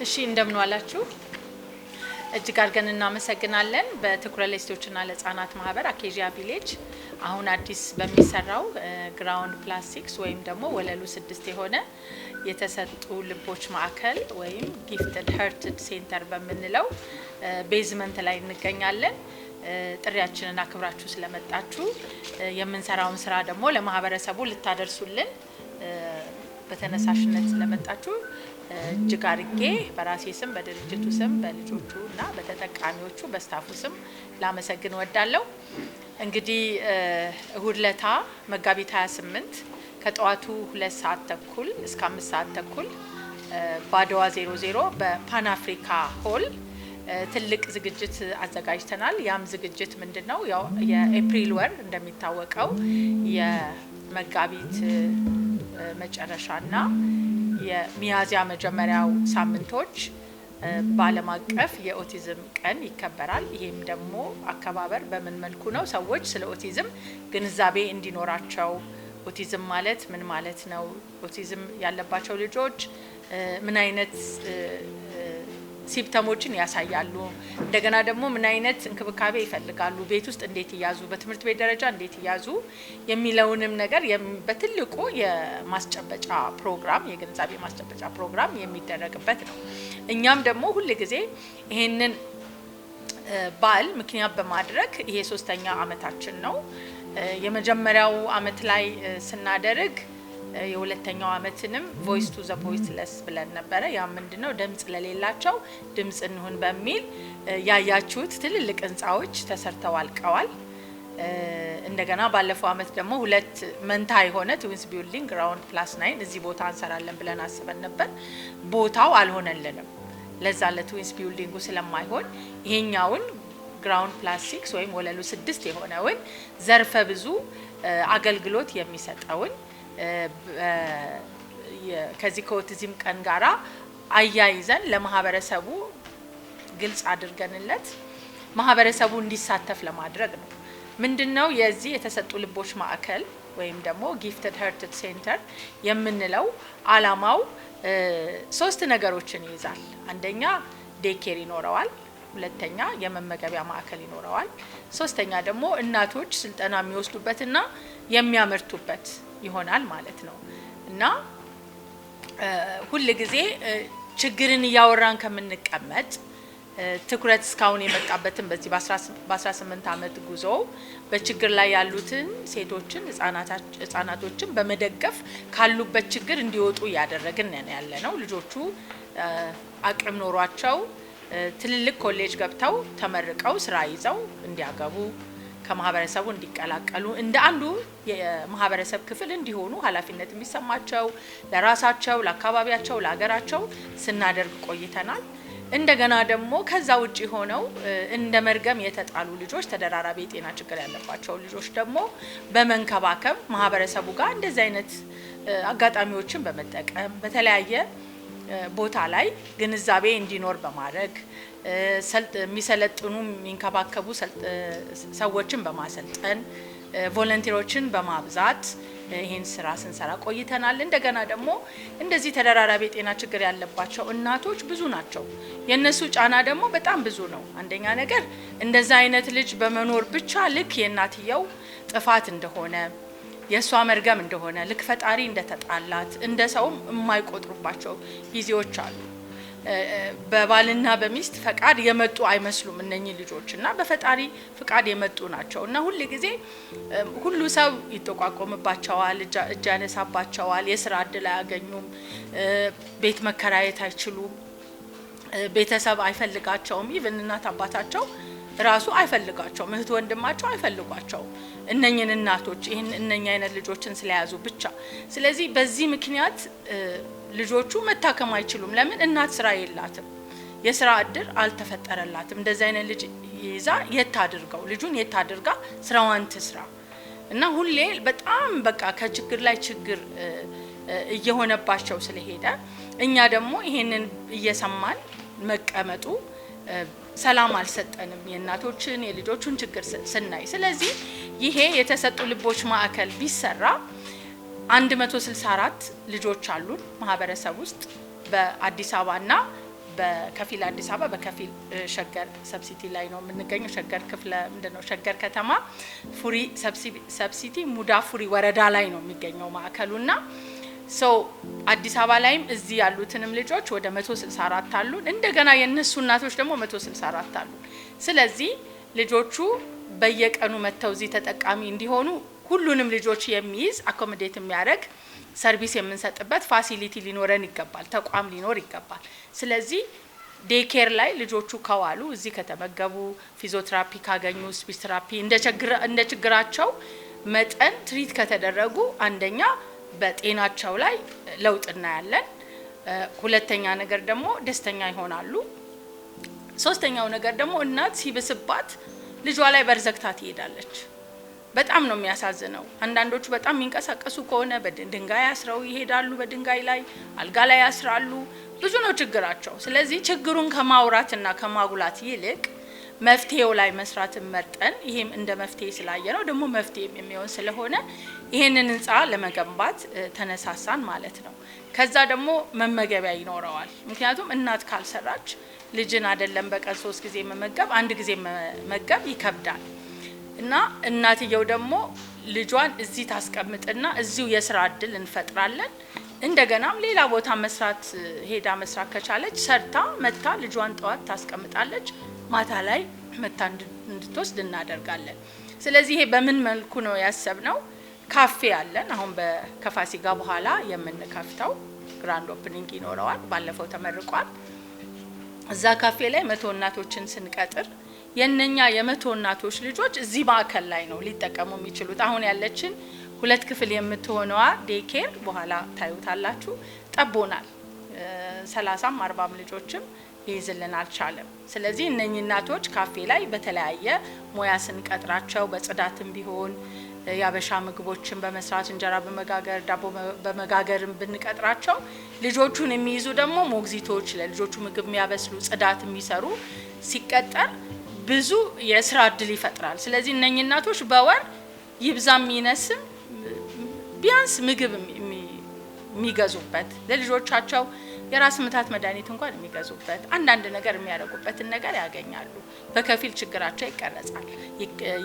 እሺ እንደምን ዋላችሁ እጅግ አድርገን እናመሰግናለን በትኩረት ለሴቶችና ለህፃናት ማህበር አኬጂያ ቪሌጅ አሁን አዲስ በሚሰራው ግራውንድ ፕላስ 6 ወይም ደግሞ ወለሉ 6 የሆነ የተሰጡ ልቦች ማዕከል ወይም ጊፍትድ ሀርትድ ሴንተር በመንለው ቤዝመንት ላይ እንገኛለን ጥሪያችንን አክብራችሁ ስለመጣችሁ የምንሰራውን ስራ ደግሞ ለማህበረሰቡ ልታደርሱልን በተነሳሽነት ስለመጣችሁ እጅግ አድርጌ በራሴ ስም በድርጅቱ ስም በልጆቹና በተጠቃሚዎቹ በስታፉ ስም ላመሰግን ወዳለው እንግዲህ እሁድ ለታ መጋቢት 28 ከጠዋቱ 2 ሰዓት ተኩል እስከ 5 ሰዓት ተኩል ባዶዋ 00 በፓን አፍሪካ ሆል ትልቅ ዝግጅት አዘጋጅተናል ያም ዝግጅት ምንድነው ያው የኤፕሪል ወር እንደሚታወቀው የመጋቢት መጨረሻና የሚያዝያ መጀመሪያው ሳምንቶች በዓለም አቀፍ የኦቲዝም ቀን ይከበራል ይሄም ደግሞ አከባበር በምን መልኩ ነው ሰዎች ስለ ኦቲዝም ግንዛቤ እንዲኖራቸው ኦቲዝም ማለት ምን ማለት ነው ኦቲዝም ያለባቸው ልጆች ምን አይነት ሲምፕተሞችን ያሳያሉ እንደገና ደግሞ ምን አይነት እንክብካቤ ይፈልጋሉ ቤት ውስጥ እንዴት ይያዙ በትምህርት ቤት ደረጃ እንዴት ይያዙ የሚለውንም ነገር በትልቁ የማስጨበጫ ፕሮግራም የግንዛቤ ማስጨበጫ ፕሮግራም የሚደረግበት ነው እኛም ደግሞ ሁሉ ጊዜ ይሄንን ባል ምክንያት በማድረግ ይሄ 3ኛ አመታችን ነው የመጀመሪያው አመት ላይ ስናደርግ የሁለተኛው አመትንም ቮይስ ቱ ዘ ቮይስለስ ብለን ነበር ያ ምንድነው ድምጽ ለሌላቸው ድምጽ እንሁን በሚል ያያችሁት ትልልቅ ህንጻዎች ተሰርተው አልቀዋል እንደገና ባለፈው አመት ደግሞ ሁለት መንታ የሆነ ትዊንስ ቢልዲንግ ግራውንድ ፕላስ 9 እዚህ ቦታ እንሰራለን ብለን አስበን ነበር ቦታው አልሆነልንም ለዛ ለትዊንስ ቢልዲንጉ ስለማይሆን ይሄኛውን ግራውንድ ፕላስ 6 ወይም ወለሉ 6 የሆነውን ዘርፈ ብዙ አገልግሎት የሚሰጠውን ከዚህ ከኦቲዝም ቀን ጋራ አያይዘን ለማህበረሰቡ ግልጽ አድርገንለት ማህበረሰቡ እንዲሳተፍ ለማድረግ ነው ምንድነው የዚህ የተሰጡ ልቦች ማዕከል ወይም ደግሞ ጊፍትድ ሀርትድ ሴንተር የምንለው አላማው 3 ነገሮችን ይይዛል አንደኛ ዴኬር ይኖረዋል ሁለተኛ የመመገቢያ ማዕከል ይኖረዋል ሶስተኛ ደግሞ እናቶች ስልጠና የሚወስዱበትና የሚያመርቱበት ይሆናል ማለት ነው እና ሁሉ ጊዜ ችግርን ያወራን ከመንቀመጥ ትኩረት እስካሁን የመጣበትን በዚህ በ18 አመት ጉዞ በችግር ላይ ያሉትን ሴቶችን ህፃናቶችን በመደገፍ ካሉበት ችግር እንዲወጡ ያደረግን ያለነው ልጆቹ አቅም ኖሯቸው ትልልቅ ኮሌጅ ገብተው ተመርቀው ስራ ይዘው እንዲያገቡ ከማህበረሰቡ እንዲቀላቀሉ እንደ አንዱ የማህበረሰብ ክፍል እንዲሆኑ ኃላፊነት የሚሰማቸው ለራሳቸው ለአካባቢያቸው ለሀገራቸው ስናደርግ ቆይተናል እንደገና ደግሞ ከዛ ውጪ ሆነው እንደ መርገም የተጣሉ ልጆች ተደራራቢ የጤና ችግር ያለባቸው ልጆች ደግሞ በመንከባከብ ማህበረሰቡ ጋር እንደዚህ አይነት አጋጣሚዎችን በመጠቀም በተለያየ ቦታ ላይ ግንዛቤ እንዲኖር በማድረግ የሚሰለጥኑ የሚንከባከቡ ሰዎችን በማሰልጠን ቮለንቲሮችን በማብዛት ይሄን ስራ ስንሰራ ቆይተናል እንደገና ደግሞ እንደዚህ ተደራራቢ የጤና ችግር ያለባቸው እናቶች ብዙ ናቸው የነሱ ጫና ደግሞ በጣም ብዙ ነው አንደኛ ነገር እንደዛ አይነት ልጅ በመኖር ብቻ ልክ የእናትየው ጥፋት እንደሆነ የሷ መርገም እንደሆነ ልክ ፈጣሪ እንደተጣላት እንደ ሰውም የማይቆጥሩባቸው ጊዜዎች አሉ በባልና በሚስት ፈቃድ የመጡ አይመስሉም እነኚህ ልጆችና በፈጣሪ ፈቃድ የመጡ ናቸውና ሁሉ ጊዜ ሁሉ ሰው ይተቋቋምባቸዋል እጅ ያነሳባቸዋል የስራ እድል አያገኙም ቤት መከራየት አይችሉም ቤተሰብ አይፈልጋቸውም ኢቭን እናት አባታቸው ራሱ አይፈልጋቸውም እህት ወንድማቸው አይፈልጓቸው እነኚህን እናቶች እነኛ አይነት ልጆችን ስለያዙ ብቻ ስለዚህ በዚህ ምክንያት ልጆቹ መታከም አይችሉም ለምን እናት ስራ የላትም የስራ እድል አልተፈጠረላትም እንደዚህ አይነት ልጅ ይዛ የታድርገው ልጁን የታድርጋ ስራዋን ትስራ እና ሁሌ በጣም በቃ ከችግር ላይ ችግር እየሆነባቸው ስለሄደ እኛ ደግሞ ይሄንን እየሰማን መቀመጡ ሰላም አልሰጠንም የእናቶችን የልጆቹን ችግር ስናይ ስለዚህ ይሄ የተሰጡ ልቦች ማዕከል ቢሰራ 164 ልጆች አሉን ማህበረሰብ ውስጥ በአዲስ አበባና በከፊል አዲስ አበባ በከፊል ሸገር ሰብሲቲ ላይ ነው የምንገኘው። ሸገር ክፍለ ምንድነው ሸገር ከተማ ፉሪ ሰብሲቲ ሙዳ ፉሪ ወረዳ ላይ ነው የሚገኘው ማዕከሉና አዲስ አበባ ላይም እዚህ ያሉትንም ልጆች ወደ 164 አሉን። እንደገና የነሱ እናቶች ደግሞ 164 አሉን። ስለዚህ ልጆቹ በየቀኑ መተው እዚህ ተጠቃሚ እንዲሆኑ ሁሉንም ልጆች የሚይዝ አኮሞዴት የሚያደርግ ሰርቪስ የምንሰጥበት ፋሲሊቲ ሊኖረን ይገባል፣ ተቋም ሊኖር ይገባል። ስለዚህ ዴኬር ላይ ልጆቹ ከዋሉ እዚህ ከተመገቡ ፊዚዮቴራፒ ካገኙ ስፒች ቴራፒ እንደ ችግራቸው መጠን ትሪት ከተደረጉ አንደኛ በጤናቸው ላይ ለውጥ እናያለን። ሁለተኛ ነገር ደግሞ ደስተኛ ይሆናሉ። ሶስተኛው ነገር ደግሞ እናት ሲብስባት ልጇ ላይ በርዘግታ ትሄዳለች። በጣም ነው የሚያሳዝነው። አንዳንዶቹ በጣም የሚንቀሳቀሱ ከሆነ በድንጋይ አስረው ይሄዳሉ። በድንጋይ ላይ አልጋ ላይ ያስራሉ። ብዙ ነው ችግራቸው። ስለዚህ ችግሩን ከማውራትና ከማጉላት ይልቅ መፍትሄው ላይ መስራትን መርጠን ይሄም እንደ መፍትሄ ስላየ ነው ደግሞ መፍትሄም የሚሆን ስለሆነ ይሄንን ህንጻ ለመገንባት ተነሳሳን ማለት ነው። ከዛ ደግሞ መመገቢያ ይኖረዋል። ምክንያቱም እናት ካልሰራች ልጅን አይደለም በቀን 3 ጊዜ መመገብ አንድ ጊዜ መመገብ ይከብዳል እና እናትየው ደግሞ ልጇን እዚህ ታስቀምጥና እዚሁ የስራ እድል እንፈጥራለን። እንደገናም ሌላ ቦታ መስራት ሄዳ መስራት ከቻለች ሰርታ መታ ልጇን ጠዋት ታስቀምጣለች፣ ማታ ላይ መታ እንድትወስድ እናደርጋለን። ስለዚህ ይሄ በምን መልኩ ነው ያሰብነው? ካፌ አለን። አሁን በከፋሲካ በኋላ የምንከፍተው ግራንድ ኦፕኒንግ ይኖረዋል። ባለፈው ተመርቋል። እዛ ካፌ ላይ 100 እናቶችን ስንቀጥር የነኛ የ100 እናቶች ልጆች እዚህ ማዕከል ላይ ነው ሊጠቀሙ የሚችሉት። አሁን ያለችን 2 ክፍል የምትሆነዋ ዴኬር በኋላ ታዩታላችሁ ጠቦናል። 30ም 40ም ልጆችም ሊይዝልን አልቻለም። ስለዚህ እነኚህ እናቶች ካፌ ላይ በተለያየ ሙያ ስንቀጥራቸው በጽዳትም ቢሆን ያበሻ ምግቦችን በመስራት እንጀራ በመጋገር ዳቦ በመጋገርም ብንቀጥራቸው ልጆቹን የሚይዙ ደግሞ ሞግዚቶች ለልጆቹ ምግብ የሚያበስሉ ጽዳት የሚሰሩ ሲቀጠር ብዙ የስራ እድል ይፈጥራል። ስለዚህ እነኚህ እናቶች በወር ይብዛም ይነስም ቢያንስ ምግብ የሚገዙበት ለልጆቻቸው የራስ ምታት መድኃኒት እንኳን የሚገዙበት አንዳንድ ነገር የሚያደርጉበትን ነገር ያገኛሉ። በከፊል ችግራቸው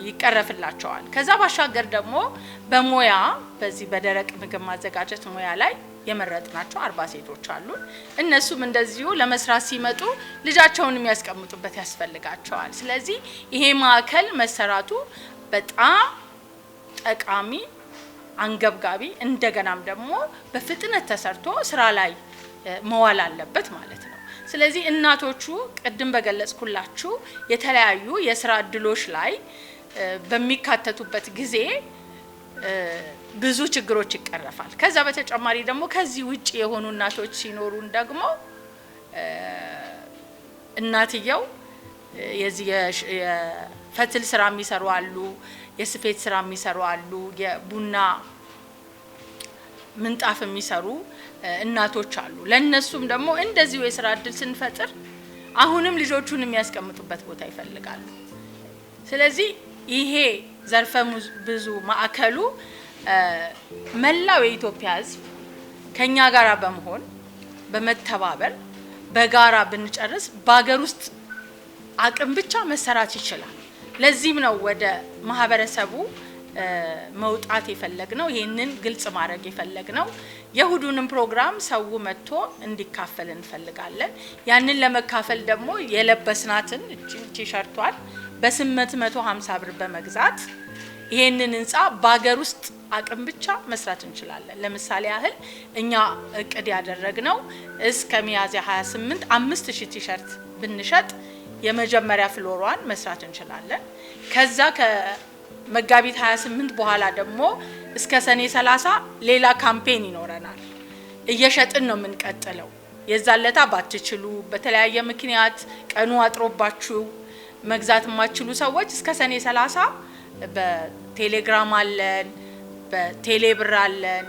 ይቀረፍላቸዋል። ከዛ ባሻገር ደግሞ በሙያ በዚህ በደረቅ ምግብ ማዘጋጀት ሙያ ላይ የመረጥናቸው 40 ሴቶች አሉ። እነሱም እንደዚሁ ለመስራት ሲመጡ ልጃቸውን የሚያስቀምጡበት ያስፈልጋቸዋል። ስለዚህ ይሄ ማዕከል መሰራቱ በጣም ጠቃሚ አንገብጋቢ እንደገናም ደግሞ በፍጥነት ተሰርቶ ስራ ላይ መዋል አለበት ማለት ነው። ስለዚህ እናቶቹ ቅድም በገለጽኩላችሁ የተለያዩ የስራ እድሎች ላይ በሚካተቱበት ጊዜ ብዙ ችግሮች ይቀረፋል። ከዛ በተጨማሪ ደግሞ ከዚህ ውጪ የሆኑ እናቶች ሲኖሩን ደግሞ እናትየው የዚህ የፈትል ስራ የሚሰሩ አሉ፣ የስፌት ስራ የሚሰሩ አሉ፣ የቡና ምንጣፍ የሚሰሩ እናቶች አሉ። ለነሱም ደግሞ እንደዚሁ የስራ እድል ስንፈጥር አሁንም ልጆቹን የሚያስቀምጡበት ቦታ ይፈልጋሉ። ስለዚህ ይሄ ዘርፈ ብዙ ማዕከሉ መላው የኢትዮጵያ ሕዝብ ከኛ ጋራ በመሆን በመተባበር በጋራ ብንጨርስ በአገር ውስጥ አቅም ብቻ መሰራት ይችላል። ለዚህም ነው ወደ ማህበረሰቡ መውጣት የፈለግነው፣ ይሄንን ግልጽ ማድረግ የፈለግነው። የሁዱንም ፕሮግራም ሰው መጥቶ እንዲካፈል እንፈልጋለን። ያንን ለመካፈል ደግሞ የለበስናትን ቲሸርቷን በ850 ብር በመግዛት ይሄንን ህንጻ በአገር ውስጥ አቅም ብቻ መስራት እንችላለን። ለምሳሌ ያህል እኛ እቅድ ያደረግነው እስከ ሚያዝያ 28 5000 ቲሸርት ብንሸጥ የመጀመሪያ ፍሎሯን መስራት እንችላለን። ከዛ ከመጋቢት 28 በኋላ ደግሞ እስከ ሰኔ 30 ሌላ ካምፔን ይኖረናል። እየሸጥን ነው የምንቀጥለው። የዛለታ ባትችሉ በተለያየ ምክንያት ቀኑ አጥሮባችሁ መግዛት የማትችሉ ሰዎች እስከ ሰኔ 30 በቴሌግራም አለን፣ በቴሌብር አለን፣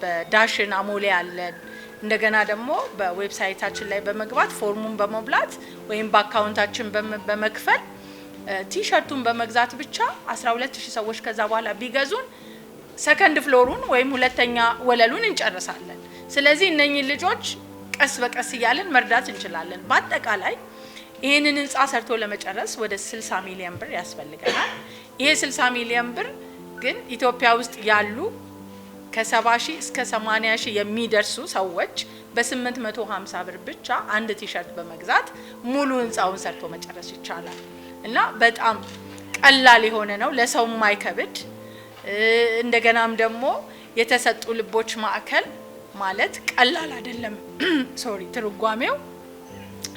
በዳሽን አሞሌ አለን። እንደገና ደግሞ በዌብሳይታችን ላይ በመግባት ፎርሙን በመሙላት ወይም በአካውንታችን በመክፈል ቲሸርቱን በመግዛት ብቻ 12000 ሰዎች ከዛ በኋላ ቢገዙን ሰከንድ ፍሎሩን ወይም ሁለተኛ ወለሉን እንጨርሳለን። ስለዚህ እነኚህ ልጆች ቀስ በቀስ እያለን መርዳት እንችላለን። በአጠቃላይ ይሄንን ህንጻ ሰርቶ ለመጨረስ ወደ 60 ሚሊዮን ብር ያስፈልገናል። ይሄ 60 ሚሊዮን ብር ግን ኢትዮጵያ ውስጥ ያሉ ከ70,000 እስከ 80,000 የሚደርሱ ሰዎች በ850 ብር ብቻ አንድ ቲሸርት በመግዛት ሙሉ ህንጻውን ሰርቶ መጨረስ ይቻላል እና በጣም ቀላል የሆነ ነው፣ ለሰው የማይከብድ እንደገናም ደግሞ የተሰጡ ልቦች ማዕከል ማለት ቀላል አይደለም። ሶሪ ትርጓሜው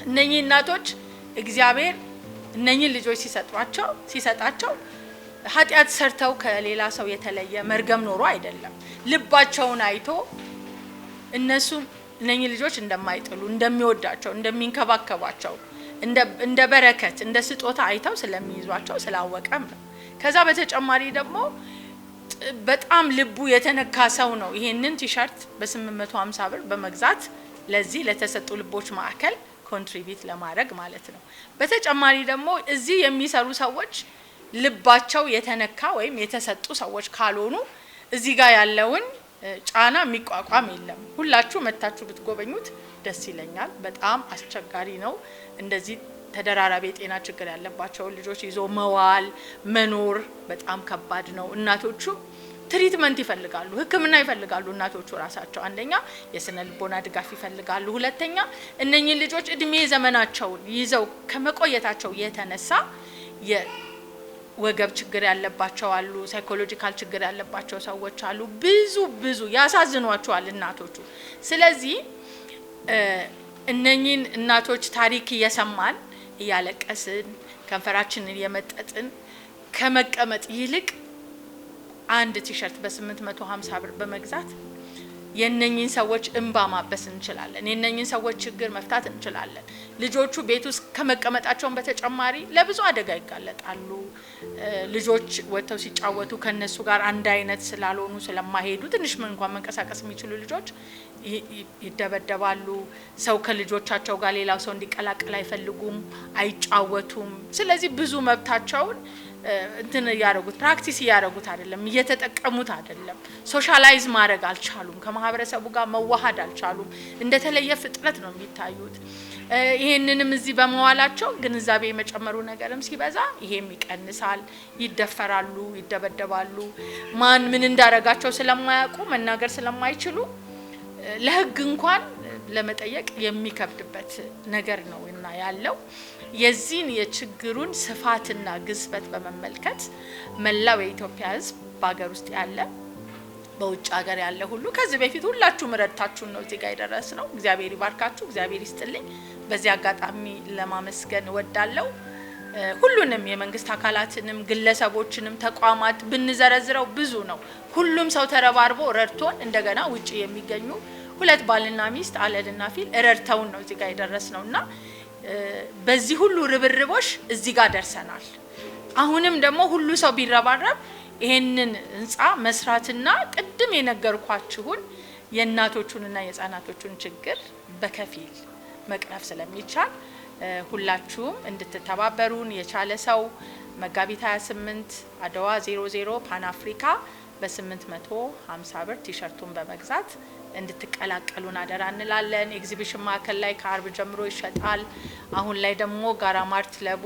እነኚህ እናቶች እግዚአብሔር እነኚህ ልጆች ሲሰጣቸው ኃጢአት ሰርተው ከሌላ ሰው የተለየ መርገም ኖሮ አይደለም። ልባቸውን አይቶ እነሱ እነኚህ ልጆች እንደማይጥሉ እንደሚወዳቸው እንደሚንከባከባቸው እንደ በረከት እንደ ስጦታ አይተው ስለሚይዟቸው ስላወቀም ነው። ከዛ በተጨማሪ ደግሞ በጣም ልቡ የተነካ ሰው ነው ይሄንን ቲሸርት በ850 ብር በመግዛት ለዚህ ለተሰጡ ልቦች ማዕከል ኮንትሪቢዩት ለማድረግ ማለት ነው። በተጨማሪ ደግሞ እዚህ የሚሰሩ ሰዎች ልባቸው የተነካ ወይም የተሰጡ ሰዎች ካልሆኑ እዚህ ጋር ያለውን ጫና የሚቋቋም የለም። ሁላችሁ መታችሁ ብትጎበኙት ደስ ይለኛል። በጣም አስቸጋሪ ነው። እንደዚህ ተደራራቢ የጤና ችግር ያለባቸው ልጆች ይዞ መዋል መኖር በጣም ከባድ ነው። እናቶቹ ትሪትመንት ይፈልጋሉ፣ ሕክምና ይፈልጋሉ። እናቶቹ ራሳቸው አንደኛ የስነ ልቦና ድጋፍ ይፈልጋሉ፣ ሁለተኛ እነኚህ ልጆች እድሜ ዘመናቸውን ይዘው ከመቆየታቸው የተነሳ የወገብ ችግር ያለባቸው አሉ፣ ሳይኮሎጂካል ችግር ያለባቸው ሰዎች አሉ። ብዙ ያሳዝኗቸዋል እናቶቹ። ስለዚህ እነኚህን እናቶች ታሪክ እየሰማን እያለቀስን ከንፈራችንን የመጠጥን ከመቀመጥ ይልቅ አንድ ቲሸርት በ850 ብር በመግዛት የነኚህን ሰዎች እንባ ማበስ እንችላለን። የነኚህን ሰዎች ችግር መፍታት እንችላለን። ልጆቹ ቤት ውስጥ ከመቀመጣቸውን በተጨማሪ ለብዙ አደጋ ይጋለጣሉ። ልጆች ወጥተው ሲጫወቱ ከነሱ ጋር አንድ አይነት ስላልሆኑ ስለማይሄዱ ትንሽ እንኳን መንቀሳቀስ የሚችሉ ልጆች ይደበደባሉ። ሰው ከልጆቻቸው ጋር ሌላው ሰው እንዲቀላቀል አይፈልጉም፣ አይጫወቱም። ስለዚህ ብዙ መብታቸውን እንትን ያረጉት ፕራክቲስ ያረጉት አይደለም፣ እየተጠቀሙት አይደለም። ሶሻላይዝ ማድረግ አልቻሉም፣ ከማህበረሰቡ ጋር መዋሃድ አልቻሉም። እንደተለየ ፍጥረት ነው የሚታዩት። ይሄንንም እዚህ በመዋላቸው ግንዛቤ የመጨመሩ ነገርም ሲበዛ ይሄም ይቀንሳል። ይደፈራሉ፣ ይደበደባሉ። ማን ምን እንዳረጋቸው ስለማያውቁ መናገር ስለማይችሉ ለህግ እንኳን ለመጠየቅ የሚከብድበት ነገር ነው እና ያለው የዚህን የችግሩን ስፋትና ግዝፈት በመመልከት መላው የኢትዮጵያ ሕዝብ በአገር ውስጥ ያለ በውጭ ሀገር ያለ ሁሉ ከዚህ በፊት ሁላችሁም ረድታችሁን ነው እዚህ ጋር የደረስነው። እግዚአብሔር ይባርካችሁ፣ እግዚአብሔር ይስጥልኝ። በዚህ አጋጣሚ ለማመስገን እወዳለሁ። ሁሉንም የመንግስት አካላትንም ግለሰቦችንም ተቋማት ብንዘረዝረው ብዙ ነው። ሁሉም ሰው ተረባርቦ ረድቶን እንደገና ውጪ የሚገኙ ሁለት ባልና ሚስት አለልና ፊል ረድተውን ነው እዚህ ጋር የደረስነውና በዚህ ሁሉ ርብርቦሽ እዚህ ጋር ደርሰናል። አሁንም ደግሞ ሁሉ ሰው ቢረባረብ ይሄንን ህንጻ መስራትና ቅድም የነገርኳችሁን የእናቶቹንና የህፃናቶቹን ችግር በከፊል መቅረፍ ስለሚቻል ሁላችሁም እንድትተባበሩን የቻለ ሰው መጋቢት 28 አድዋ 00 ፓን አፍሪካ በ850 ብር ቲሸርቱን በመግዛት እንድትቀላቀሉን አደራ እንላለን። ኤግዚቢሽን ማዕከል ላይ ከአርብ ጀምሮ ይሸጣል። አሁን ላይ ደግሞ ጋራ ማርት ለቡ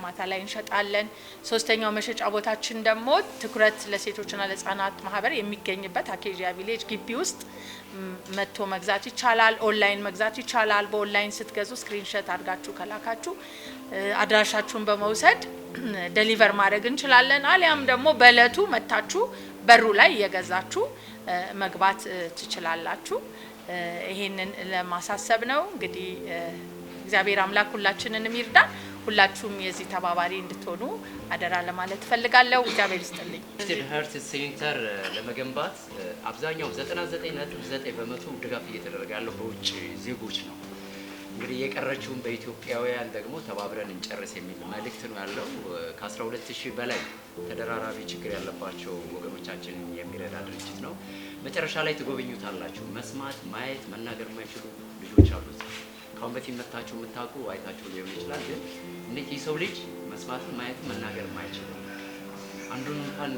ማታ ላይ እንሸጣለን። ሶስተኛው መሸጫ ቦታችን ደግሞ ትኩረት ለሴቶችና ለህፃናት ማህበር የሚገኝበት አኬጂያ ቪሌጅ ግቢ ውስጥ መጥቶ መግዛት ይቻላል። ኦንላይን መግዛት ይቻላል። በኦንላይን ስትገዙ ስክሪንሾት አድርጋችሁ ከላካችሁ አድራሻችሁን በመውሰድ ዴሊቨር ማድረግ እንችላለን። አሊያም ደግሞ በእለቱ መታችሁ በሩ ላይ እየገዛችሁ መግባት ትችላላችሁ። ይሄንን ለማሳሰብ ነው። እንግዲህ እግዚአብሔር አምላክ ሁላችንንም ይርዳን። ሁላችሁም የዚህ ተባባሪ እንድትሆኑ አደራ ለማለት ፈልጋለሁ። እግዚአብሔር ይስጥልኝ። ሄርት ሴንተር ለመገንባት አብዛኛው 99.9% ድጋፍ እየተደረገ ያለው በውጭ ዜጎች ነው። እንግዲህ የቀረችውን በኢትዮጵያውያን ደግሞ ተባብረን እንጨርስ የሚል መልእክት ነው ያለው። ከ12000 በላይ ተደራራቢ ችግር ያለባቸው ወገኖቻችን የሚረዳ ድርጅት ነው። መጨረሻ ላይ ትጎበኙታላችሁ። መስማት፣ ማየት፣ መናገር የማይችሉ ልጆች አሉት። ካሁን በፊት መታችሁ የምታውቁ አይታችሁ ሊሆን ይችላል። ግን እንዴት የሰው ልጅ መስማት፣ ማየት፣ መናገር የማይችሉ አንዱን እንኳን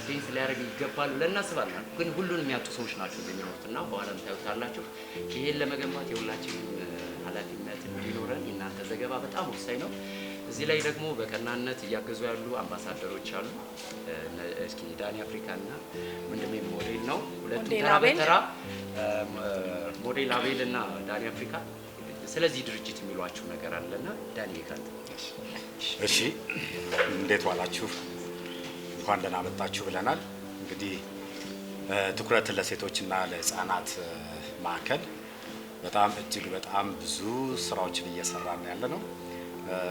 ሴንስ ሊያደርግ ይገባል ብለን እናስባለን። ግን ሁሉንም ያጡ ሰዎች ናቸው የሚኖሩትና በኋላም ታዩታላችሁ። ይሄን ለመገንባት የሁላችንም ኃላፊነት እንዲኖረን የእናንተ ዘገባ በጣም ወሳኝ ነው። እዚህ ላይ ደግሞ በቀናነት እያገዙ ያሉ አምባሳደሮች አሉ። እስኪ ዳኒ አፍሪካ እና ወንድሜ ሞዴል ነው ሁለቱም ተራ በተራ ሞዴል አቤል እና ዳኒ አፍሪካ ስለዚህ ድርጅት የሚሏቸው ነገር አለና ዳኒ ይካንተ። እሺ እንዴት ዋላችሁ? እንኳን ደህና መጣችሁ ብለናል። እንግዲህ ትኩረት ለሴቶችና ለህፃናት ማዕከል በጣም እጅግ በጣም ብዙ ስራዎችን እየሰራን ያለ ነው።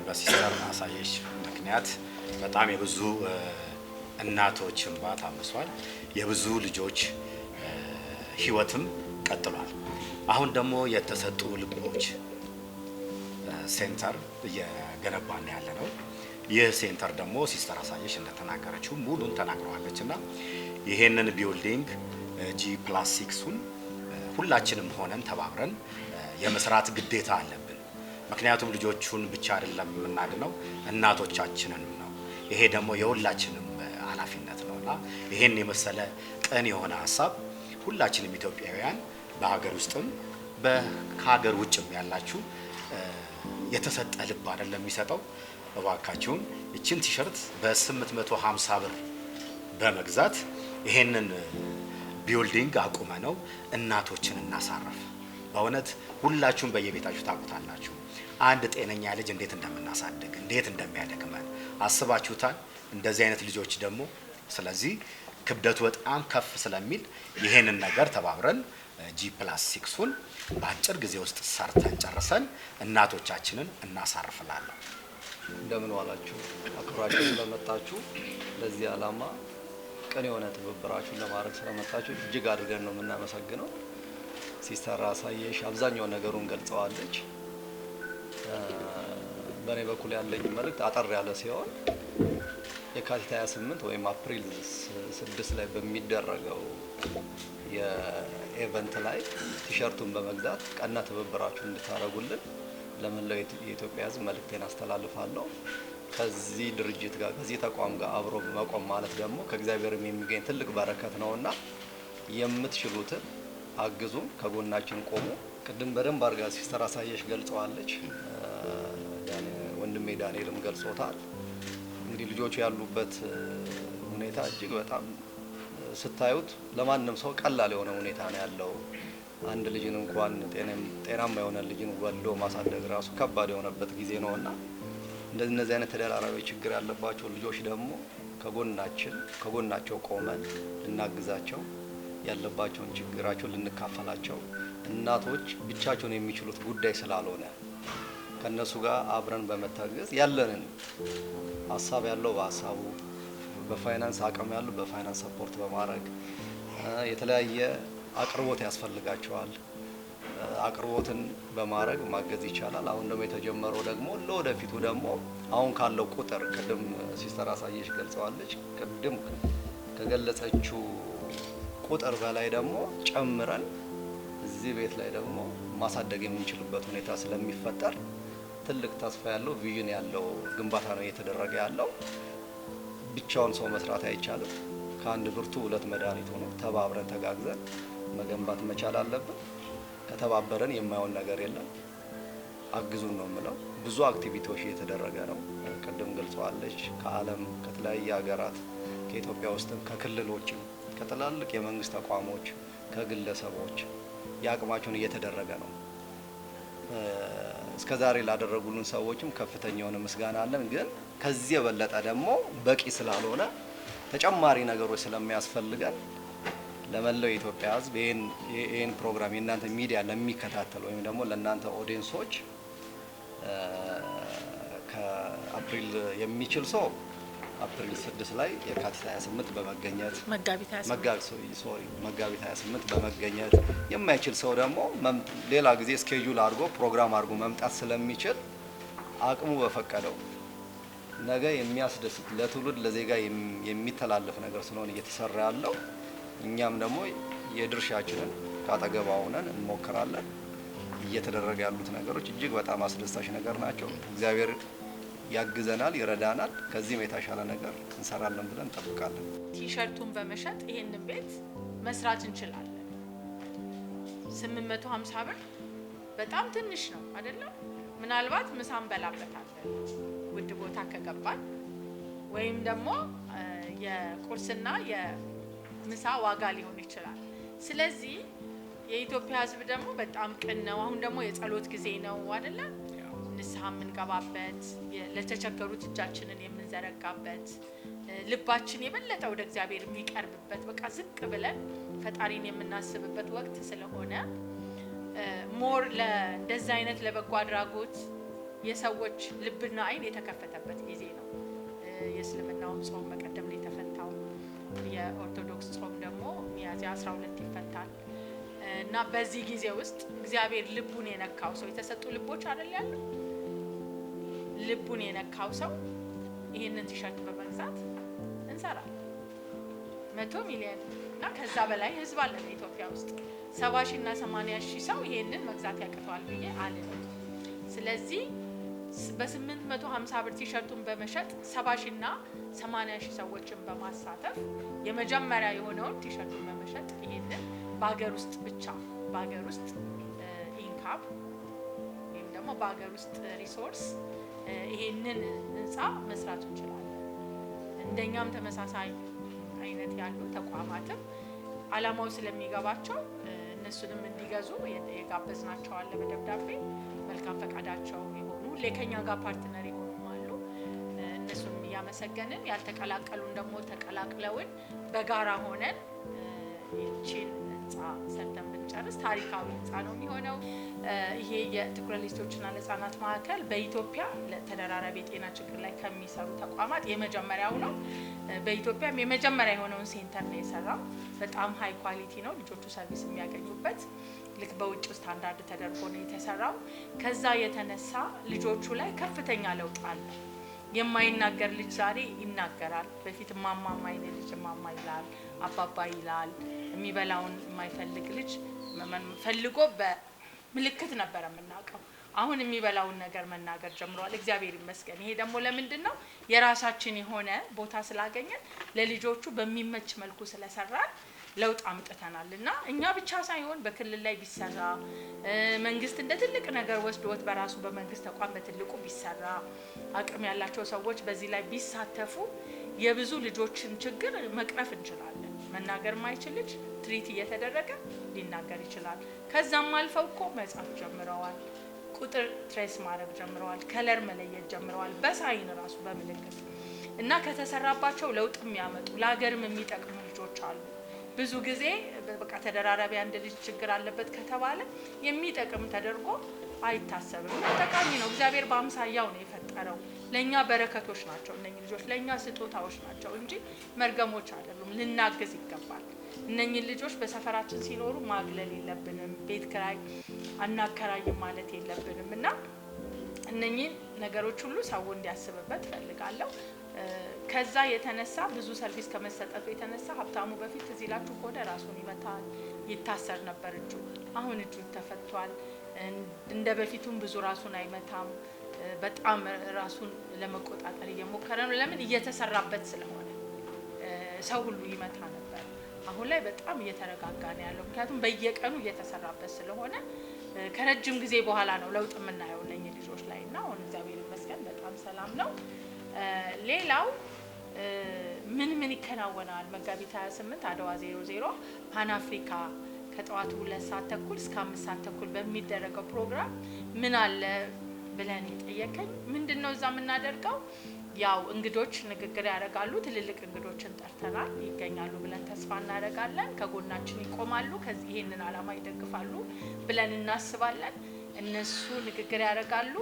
በሲስተር አሳየሽ ምክንያት በጣም የብዙ እናቶች እንባ ታምሷል። የብዙ ልጆች ህይወትም ቀጥሏል። አሁን ደግሞ የተሰጡ ልቦች ሴንተር እየገነባን ያለ ነው። ይህ ሴንተር ደግሞ ሲስተር አሳየሽ እንደተናገረችው ሙሉን ተናግረዋለች እና ይሄንን ቢልዲንግ G+6ን ሁላችንም ሆነን ተባብረን የመስራት ግዴታ አለብን። ምክንያቱም ልጆቹን ብቻ አይደለም የምናድነው እናቶቻችንንም ነው። ይሄ ደግሞ የሁላችንም ኃላፊነት ነውና ይሄን የመሰለ ቀን የሆነ ሀሳብ ሁላችንም ኢትዮጵያውያን በሀገር ውስጥም ከሀገር ውጭም ያላችሁ የተሰጠ ልብ አይደለም የሚሰጠው። እባካችሁን እቺን ቲሸርት በ850 ብር በመግዛት ይሄንን ቢልዲንግ አቁመ ነው እናቶችን እናሳረፍ። በእውነት ሁላችሁም በየቤታችሁ ታውቁታላችሁ። አንድ ጤነኛ ልጅ እንዴት እንደምናሳድግ እንዴት እንደሚያደግመን አስባችሁታል? እንደዚህ አይነት ልጆች ደግሞ ስለዚህ ክብደቱ በጣም ከፍ ስለሚል ይሄንን ነገር ተባብረን G+6ን በአጭር ጊዜ ውስጥ ሰርተን ጨርሰን እናቶቻችንን እናሳርፍላለሁ። እንደምን ዋላችሁ? አክብራችሁ ስለመጣችሁ ለዚህ ዓላማ ቀን የሆነ ትብብራችሁን ለማድረግ ስለመጣችሁ እጅግ አድርገን ነው የምናመሰግነው። ሲስተር አሳየሽ አብዛኛው ነገሩን ገልጸዋለች። በእኔ በኩል ያለኝ መልእክት አጠር ያለ ሲሆን የካቲት 28 ወይም አፕሪል 6 ላይ በሚደረገው የኢቨንት ላይ ቲሸርቱን በመግዛት ቀና ትብብራችሁን እንድታደርጉልን ለመላው የኢትዮጵያ ሕዝብ መልእክቴን አስተላልፋለሁ። ከዚህ ድርጅት ጋር ከዚህ ተቋም ጋር አብሮ መቆም ማለት ደግሞ ከእግዚአብሔርም የሚገኝ ትልቅ በረከት ነውና የምትችሉትን አግዙን፣ ከጎናችን ቆሙ። ቅድም በደንብ አድርጋ ሲስተር አሳየሽ ገልጸዋለች። ወንድሜ ዳንኤልም ገልጾታል። እንግዲህ ልጆቹ ያሉበት ሁኔታ እጅግ በጣም ስታዩት ለማንም ሰው ቀላል የሆነ ሁኔታ ነው ያለው። አንድ ልጅን እንኳን ጤናማ የሆነ ልጅን ወልዶ ማሳደግ ራሱ ከባድ የሆነበት ጊዜ ነውና እንደዚህ አይነት ተደራራቢ ችግር ያለባቸው ልጆች ደግሞ ከጎናቸው ቆመን ልናግዛቸው፣ ያለባቸውን ችግራቸው ልንካፈላቸው፣ እናቶች ብቻቸውን የሚችሉት ጉዳይ ስላልሆነ ከነሱ ጋር አብረን በመታገዝ ያለንን ሀሳብ ያለው በሀሳቡ፣ በፋይናንስ አቅም ያለው በፋይናንስ ሰፖርት በማድረግ የተለያየ አቅርቦት ያስፈልጋቸዋል። አቅርቦትን በማድረግ ማገዝ ይቻላል። አሁን ደግሞ የተጀመረው ደግሞ ለወደፊቱ ደግሞ አሁን ካለው ቁጥር ቅድም ሲስተር አሳየሽ ገልጸዋለች። ቅድም ከገለጸችው ቁጥር በላይ ደግሞ ጨምረን እዚህ ቤት ላይ ደግሞ ማሳደግ የምንችልበት ሁኔታ ስለሚፈጠር ትልቅ ተስፋ ያለው ቪዥን ያለው ግንባታ ነው እየተደረገ ያለው። ብቻውን ሰው መስራት አይቻልም። ከአንድ ብርቱ ሁለት መድኃኒት ሆኖ ተባብረን ተጋግዘን መገንባት መቻል አለብን። ከተባበረን የማይሆን ነገር የለም። አግዙን ነው የምለው። ብዙ አክቲቪቲዎች እየተደረገ ነው። ቅድም ገልጸዋለች። ከዓለም ከተለያየ ሀገራት ከኢትዮጵያ ውስጥም ከክልሎችም ከትላልቅ የመንግስት ተቋሞች ከግለሰቦች የአቅማቸውን እየተደረገ ነው። እስከዛሬ ላደረጉልን ሰዎችም ከፍተኛ የሆነ ምስጋና አለን። ግን ከዚህ የበለጠ ደግሞ በቂ ስላልሆነ ተጨማሪ ነገሮች ስለሚያስፈልገን ለመላው የኢትዮጵያ ሕዝብ ይህን ፕሮግራም የእናንተ ሚዲያ ለሚከታተል ወይም ደግሞ ለእናንተ ኦዲየንሶች ከአፕሪል የሚችል ሰው አፕሪል 6 ላይ የካቲት 28 በመገኘት መጋቢት 28 በመገኘት የማይችል ሰው ደግሞ ሌላ ጊዜ ስኬጁል አድርጎ ፕሮግራም አድርጎ መምጣት ስለሚችል አቅሙ በፈቀደው ነገ የሚያስደስት ለትውልድ ለዜጋ የሚተላለፍ ነገር ስለሆነ እየተሰራ ያለው እኛም ደግሞ የድርሻችንን ካጠገባ ሆነን እንሞክራለን። እየተደረገ ያሉት ነገሮች እጅግ በጣም አስደሳች ነገር ናቸው። እግዚአብሔር ያግዘናል፣ ይረዳናል። ከዚህም የተሻለ ነገር እንሰራለን ብለን እንጠብቃለን። ቲሸርቱን በመሸጥ ይሄንን ቤት መስራት እንችላለን። 850 ብር በጣም ትንሽ ነው አይደለም? ምናልባት ምሳ እንበላበታለን ውድ ቦታ ከገባን፣ ወይም ደግሞ የቁርስና የምሳ ዋጋ ሊሆን ይችላል። ስለዚህ የኢትዮጵያ ሕዝብ ደግሞ በጣም ቅን ነው። አሁን ደግሞ የጸሎት ጊዜ ነው አይደለ? ንስሐ የምንገባበት፣ ለተቸገሩት እጃችንን የምንዘረጋበት፣ ልባችን የበለጠ ወደ እግዚአብሔር የሚቀርብበት፣ በቃ ዝቅ ብለን ፈጣሪን የምናስብበት ወቅት ስለሆነ ሞር ለእንደዚህ አይነት ለበጎ አድራጎት የሰዎች ልብና አይን የተከፈተበት ጊዜ ነው። የእስልምናውም ጾም በቀደም ላይ የተፈታው፣ የኦርቶዶክስ ጾም ደግሞ ሚያዝያ 12 ይፈታል እና በዚህ ጊዜ ውስጥ እግዚአብሔር ልቡን የነካው ሰው የተሰጡ ልቦች አይደል ያለው ልቡን የነካው ሰው ይሄንን ቲሸርት በመግዛት እንሰራለን። 100 ሚሊዮን እና ከዛ በላይ ህዝብ አለ ኢትዮጵያ ውስጥ 70 ሺህ እና 80 ሺህ ሰው ይሄንን መግዛት ያቅተዋል ብዬ አልልም። ስለዚህ በ850 ብር ቲሸርቱን በመሸጥ 70 ሺህ እና 80 ሺህ ሰዎችን በማሳተፍ የመጀመሪያ የሆነውን ቲሸርቱን በመሸጥ ይሄንን በሀገር ውስጥ ብቻ በሀገር ውስጥ ኢንካም ወይም ደግሞ በሀገር ውስጥ ሪሶርስ ይሄንን ህንፃ መስራት እንችላለን። እንደኛም ተመሳሳይ አይነት ያሉ ተቋማትም አላማው ስለሚገባቸው እነሱንም እንዲገዙ የጋበዝናቸው አለ በደብዳቤ መልካም ፈቃዳቸው የሆኑ ለከኛ ጋር ፓርትነር የሆኑ አሉ። እነሱንም እያመሰገንን ያልተቀላቀሉን ደግሞ ተቀላቅለውን በጋራ ሆነን ይህችን ህንፃ ሰርተን ብንጨርስ ታሪካዊ ህንፃ ነው የሚሆነው። ይሄ የትኩረት ለሴቶችና ለህፃናት ማዕከል በኢትዮጵያ ለተደራራቢ የጤና ችግር ላይ ከሚሰሩ ተቋማት የመጀመሪያው ነው። በኢትዮጵያም የመጀመሪያ የሆነውን ሴንተር ነው የሰራው። በጣም ሀይ ኳሊቲ ነው ልጆቹ ሰርቪስ የሚያገኙበት። ልክ በውጭ ስታንዳርድ ተደርጎ ነው የተሰራው። ከዛ የተነሳ ልጆቹ ላይ ከፍተኛ ለውጥ አለ። የማይናገር ልጅ ዛሬ ይናገራል። በፊት ማማ ማይነ ልጅ ማማ ይላል፣ አባባ ይላል። የሚበላውን የማይፈልግ ልጅ ፈልጎ በምልክት ነበር የምናውቀው። አሁን የሚበላውን ነገር መናገር ጀምሯል። እግዚአብሔር ይመስገን። ይሄ ደግሞ ለምንድን ነው? የራሳችን የሆነ ቦታ ስላገኘን ለልጆቹ በሚመች መልኩ ስለሰራን ለውጥ አምጥተናል እና እኛ ብቻ ሳይሆን በክልል ላይ ቢሰራ መንግስት እንደ ትልቅ ነገር ወስዶት በራሱ በመንግስት ተቋም በትልቁ ቢሰራ አቅም ያላቸው ሰዎች በዚህ ላይ ቢሳተፉ የብዙ ልጆችን ችግር መቅረፍ እንችላለን። መናገር ማይችል ልጅ ትሪት እየተደረገ ሊናገር ይችላል። ከዛም አልፈው እኮ መጻፍ ጀምረዋል። ቁጥር ትሬስ ማድረግ ጀምረዋል። ከለር መለየት ጀምረዋል። በሳይን ራሱ በምልክት እና ከተሰራባቸው ለውጥ የሚያመጡ ለሀገርም የሚጠቅሙ ልጆች አሉ። ብዙ ጊዜ በቃ ተደራራቢ አንድ ልጅ ችግር አለበት ከተባለ የሚጠቅም ተደርጎ አይታሰብም። ጠቃሚ ነው። እግዚአብሔር በአምሳያው ነው የፈጠረው። ለኛ በረከቶች ናቸው እነኚህ ልጆች፣ ለኛ ስጦታዎች ናቸው እንጂ መርገሞች አይደሉም። ልናግዝ ይገባል። እነኚህ ልጆች በሰፈራችን ሲኖሩ ማግለል የለብንም። ቤት ክራይ አናከራይም ማለት የለብንም እና እነኚህ ነገሮች ሁሉ ሰው እንዲያስብበት ፈልጋለሁ። ከዛ የተነሳ ብዙ ሰርቪስ ከመሰጠቱ የተነሳ ሀብታሙ በፊት እዚህ ላችሁ ከሆነ ራሱን ይመታል፣ ይታሰር ነበር እጁ። አሁን እጁ ተፈቷል። እንደ በፊቱም ብዙ ራሱን አይመታም። በጣም ራሱን ለመቆጣጠር እየሞከረ ነው። ለምን? እየተሰራበት ስለሆነ። ሰው ሁሉ ይመታ ነበር። አሁን ላይ በጣም እየተረጋጋ ነው ያለው። ምክንያቱም በየቀኑ እየተሰራበት ስለሆነ ከረጅም ጊዜ በኋላ ነው ለውጥ የምናየው እነኚህ ልጆች ላይ እና አሁን እግዚአብሔር ይመስገን በጣም ሰላም ነው። ሌላው ምን ይከናወናል? መጋቢት 28 አድዋ 00 ፓን አፍሪካ ከጠዋቱ 2 ሰዓት ተኩል እስከ 5 ሰዓት ተኩል በሚደረገው ፕሮግራም ምን አለ ብለን የጠየቀኝ ምንድነው እዛ የምናደርገው? ያው እንግዶች ንግግር ያደርጋሉ። ትልልቅ እንግዶችን ጠርተናል፣ ይገኛሉ ብለን ተስፋ እናደርጋለን። ከጎናችን ይቆማሉ፣ ከዚህ ይሄንን አላማ ይደግፋሉ ብለን እናስባለን። እነሱ ንግግር ያደርጋሉ።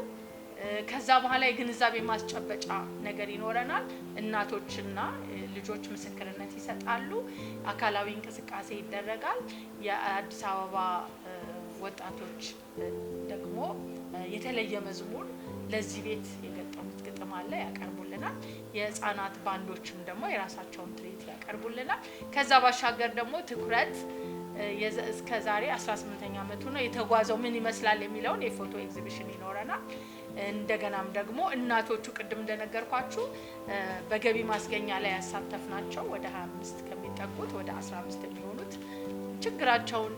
ከዛ በኋላ የግንዛቤ ማስጨበጫ ነገር ይኖረናል። እናቶችና ልጆች ምስክርነት ይሰጣሉ። አካላዊ እንቅስቃሴ ይደረጋል። የአዲስ አበባ ወጣቶች ደግሞ የተለየ መዝሙር ለዚህ ቤት የገጠሙት ግጥም አለ ያቀርቡልናል። የህፃናት ባንዶችም ደግሞ የራሳቸውን ትርኢት ያቀርቡልናል። ከዛ ባሻገር ደግሞ ትኩረት እስከ ዛሬ 18ኛ ዓመቱ ነው የተጓዘው ምን ይመስላል የሚለውን የፎቶ ኤግዚቢሽን ይኖረናል። እንደገናም ደግሞ እናቶቹ ቅድም እንደነገርኳችሁ በገቢ ማስገኛ ላይ ያሳተፍናቸው ወደ 25 ከሚጠጉት ወደ 15 የሚሆኑት ችግራቸውን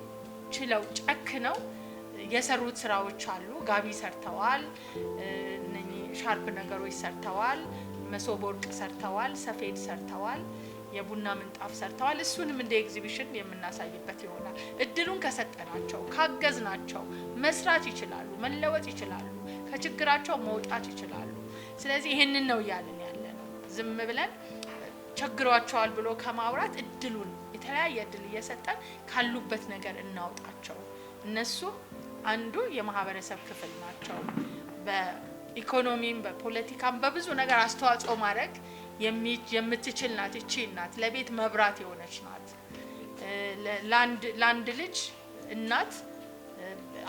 ችለው ጨክነው የሰሩት ስራዎች አሉ። ጋቢ ሰርተዋል፣ እነኚህ ሻርፕ ነገሮች ሰርተዋል፣ መሶብ ወርቅ ሰርተዋል፣ ሰፌድ ሰርተዋል፣ የቡና ምንጣፍ ሰርተዋል። እሱንም እንደ ኤግዚቢሽን የምናሳይበት ይሆናል። እድሉን ከሰጠናቸው ካገዝናቸው መስራት ይችላሉ፣ መለወጥ ይችላሉ፣ ከችግራቸው መውጣት ይችላሉ። ስለዚህ ይሄንን ነው እያልን ያለ ነው። ዝም ብለን ቸግሯቸዋል ብሎ ከማውራት እድሉን የተለያየ እድል እየሰጠን ካሉበት ነገር እናውጣቸው። እነሱ አንዱ የማህበረሰብ ክፍል ናቸው። በኢኮኖሚም በፖለቲካም በብዙ ነገር አስተዋጽኦ ማድረግ የምትችል ናት። እቺ እናት ለቤት መብራት የሆነች ናት። ለአንድ ልጅ እናት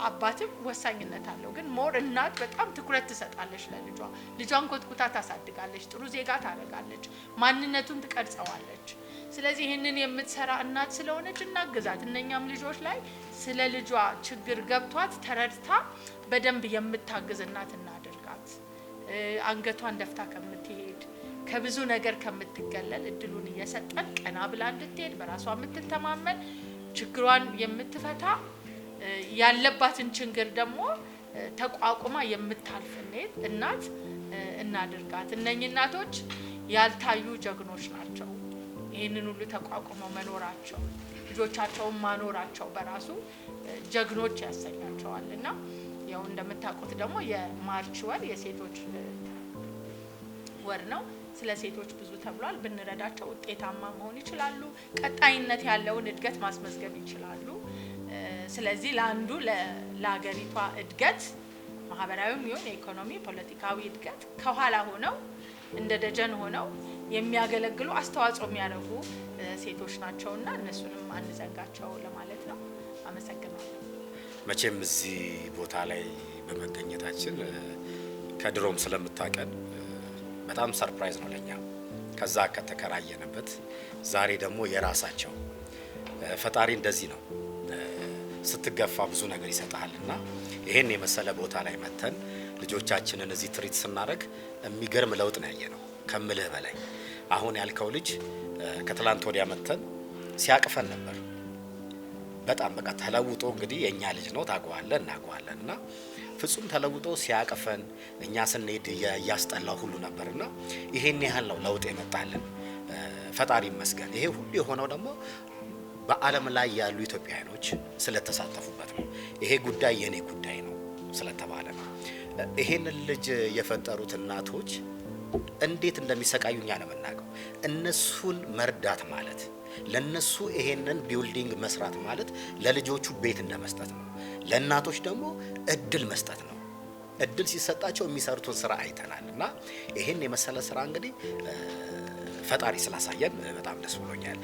አባትም ወሳኝነት አለው። ግን ሞር እናት በጣም ትኩረት ትሰጣለች ለልጇ። ልጇን ኮትኩታ ታሳድጋለች፣ ጥሩ ዜጋ ታደርጋለች፣ ማንነቱን ትቀርጸዋለች። ስለዚህ ይህንን የምትሰራ እናት ስለሆነች እናግዛት። እነኛም ልጆች ላይ ስለ ልጇ ችግር ገብቷት ተረድታ በደንብ የምታግዝ እናት እናድርጋት። አንገቷን ደፍታ ከምትሄድ ከብዙ ነገር ከምትገለል እድሉን እየሰጠን ቀና ብላ እንድትሄድ በራሷ የምትተማመን ችግሯን የምትፈታ ያለባትን ችግር ደግሞ ተቋቁማ የምታልፍ እናት እናድርጋት። እነኚህ እናቶች ያልታዩ ጀግኖች ናቸው። ይህንን ሁሉ ተቋቁመው መኖራቸው ልጆቻቸውን ማኖራቸው በራሱ ጀግኖች ያሰኛቸዋል። እና ያው እንደምታውቁት ደግሞ የማርች ወር የሴቶች ወር ነው። ስለ ሴቶች ብዙ ተብሏል። ብንረዳቸው ውጤታማ መሆን ይችላሉ። ቀጣይነት ያለውን እድገት ማስመዝገብ ይችላሉ። ስለዚህ ለአንዱ ለሀገሪቷ እድገት ማህበራዊም ይሁን የኢኮኖሚ ፖለቲካዊ እድገት ከኋላ ሆነው እንደ ደጀን ሆነው የሚያገለግሉ አስተዋጽኦ የሚያደርጉ ሴቶች ናቸውና እነሱንም አንዘንጋቸው ለማለት ነው። አመሰግናለሁ። መቼም እዚህ ቦታ ላይ በመገኘታችን ከድሮም ስለምታቀን በጣም ሰርፕራይዝ ነው ለኛ። ከዛ ከተከራየንበት ዛሬ ደግሞ የራሳቸው ፈጣሪ እንደዚህ ነው ስትገፋ ብዙ ነገር ይሰጣልና ይሄን የመሰለ ቦታ ላይ መተን ልጆቻችንን እዚህ ትሪት ስናደርግ የሚገርም ለውጥ ነው ያየነው ከምልህ በላይ። አሁን ያልከው ልጅ ከትላንት ወዲያ መተን ሲያቅፈን ነበር። በጣም በቃ ተለውጦ እንግዲህ የኛ ልጅ ነው ታውቀዋለህ፣ እናውቀዋለን እና ፍጹም ተለውጦ ሲያቅፈን እኛ ስንሄድ ያስጠላው ሁሉ ነበርና ይሄን ያህል ነው ለውጥ የመጣልን። ፈጣሪ ይመስገን። ይሄ ሁሉ የሆነው ደግሞ በዓለም ላይ ያሉ ኢትዮጵያውያኖች ስለተሳተፉበት ነው። ይሄ ጉዳይ የኔ ጉዳይ ነው ስለተባለ ነው። ይሄንን ልጅ የፈጠሩት እናቶች እንዴት እንደሚሰቃዩ እኛ ነው የምናውቀው። እነሱን መርዳት ማለት ለነሱ ይሄንን ቢልዲንግ መስራት ማለት ለልጆቹ ቤት እንደመስጠት ነው። ለእናቶች ደግሞ እድል መስጠት ነው። እድል ሲሰጣቸው የሚሰሩትን ስራ አይተናል እና ይሄን የመሰለ ስራ እንግዲህ ፈጣሪ ስላሳየን በጣም ደስ ብሎኛል።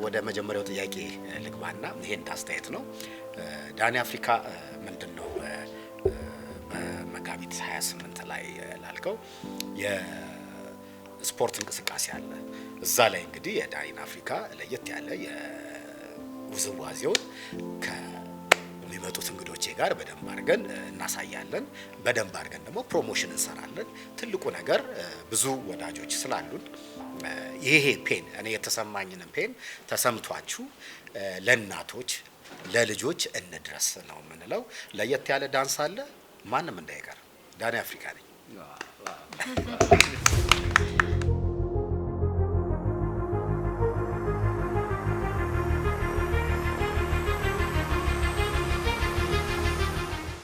ወደ መጀመሪያው ጥያቄ ልግባና ይሄን አስተያየት ነው። ዳኒ አፍሪካ ምንድነው በመጋቢት 28 ላይ ላልከው የስፖርት እንቅስቃሴ አለ። እዛ ላይ እንግዲህ የዳኒ አፍሪካ ለየት ያለ የውዝዋዜውን ከሚመጡት እንግዶቼ ጋር በደንብ አድርገን እናሳያለን። በደንብ አድርገን ደግሞ ፕሮሞሽን እንሰራለን። ትልቁ ነገር ብዙ ወዳጆች ስላሉን ይሄ ፔን እኔ የተሰማኝን ፔን ተሰምቷችሁ ለእናቶች ለልጆች እንድረስ ነው የምንለው። ለየት ያለ ዳንስ አለ። ማንም እንዳይቀር ዳኒ አፍሪካ ነኝ።